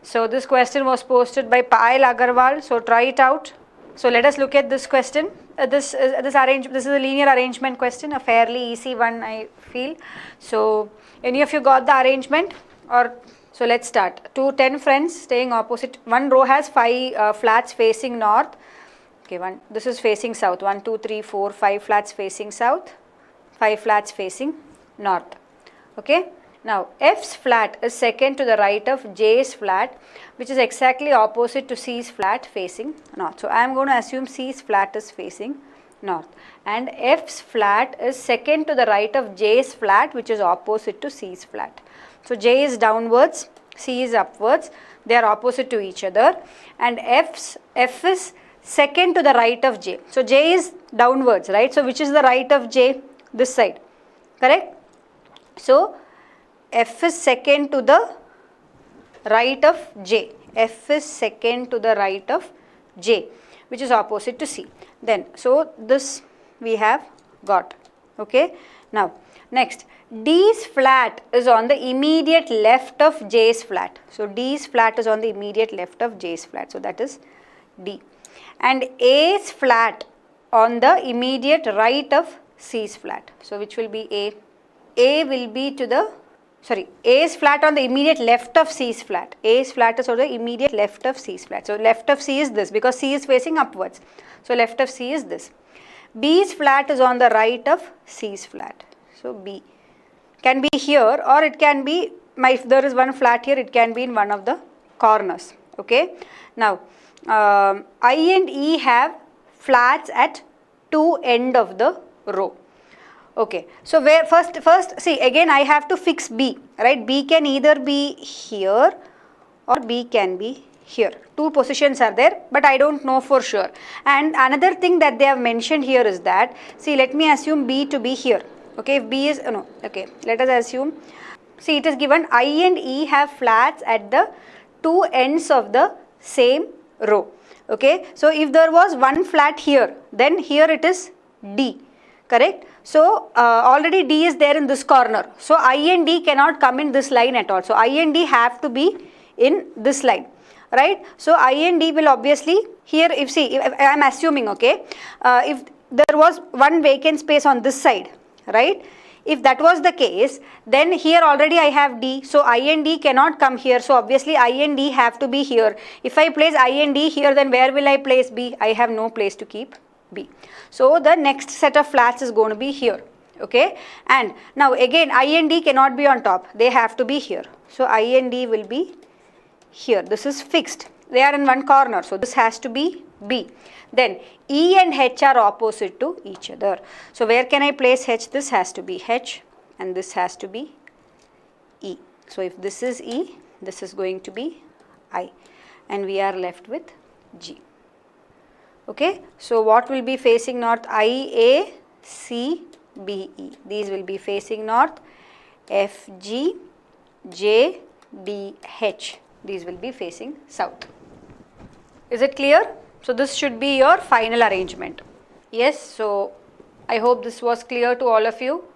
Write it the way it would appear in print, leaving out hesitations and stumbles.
So this question was posted by Payal Agarwal. So try it out. So let us look at this question. This is a linear arrangement question, a fairly easy one I feel. So any of you got the arrangement? Or so let's start. 2 10 friends staying opposite. One row has 5 flats facing north. Okay, this is facing south. 1 2 3 4 5 flats facing south, 5 flats facing north. Okay. Now F's flat is second to the right of J's flat, which is exactly opposite to C's flat facing north. So I am going to assume C's flat is facing north, and F's flat is second to the right of J's flat, which is opposite to C's flat. So J is downwards, C is upwards, they are opposite to each other, and F is second to the right of J. So J is downwards, right? So which is the right of J? This side, correct? So F is second to the right of J. F is second to the right of J, which is opposite to C. Then, so this we have got. Okay. Now, next, D's flat is on the immediate left of J's flat. So D's flat is on the immediate left of J's flat. So that is D. And A's flat on the immediate right of C's flat. So which will be A? A will be to the A's flat on the immediate left of C's flat. A's flat is on the immediate left of C's flat. So left of C is this, because C is facing upwards. So left of C is this. B's flat is on the right of C's flat. So B can be here, or it can be, if there is one flat here, it can be in one of the corners. Okay. Now I and E have flats at 2 ends of the row. Okay, so where first see, again I have to fix B, right? B can either be here or B can be here. 2 positions are there, but I don't know for sure. And another thing that they have mentioned here is that, see, let me assume B to be here. Okay, if B is, no, okay, let us assume, see, it is given I and E have flats at the 2 ends of the same row. Okay, so if there was one flat here, then here it is D. Correct? So already D is there in this corner. So I and D cannot come in this line at all. So I and D have to be in this line, right? So I and D will obviously here, if I am assuming, okay, if there was one vacant space on this side, right? If that was the case, then here already I have D. So I and D cannot come here. So obviously I and D have to be here. If I place I and D here, then where will I place B? I have no place to keep B. So the next set of flats is going to be here. Okay. And now again I and D cannot be on top. They have to be here. So I and D will be here. This is fixed. They are in one corner. So this has to be B. Then E and H are opposite to each other. So where can I place H? This has to be H and this has to be E. So if this is E, this is going to be I. And we are left with G. Okay, so what will be facing north? I, A, C, B, E. These will be facing north. F, G, J, D, H. These will be facing south. Is it clear? So this should be your final arrangement. Yes, so I hope this was clear to all of you.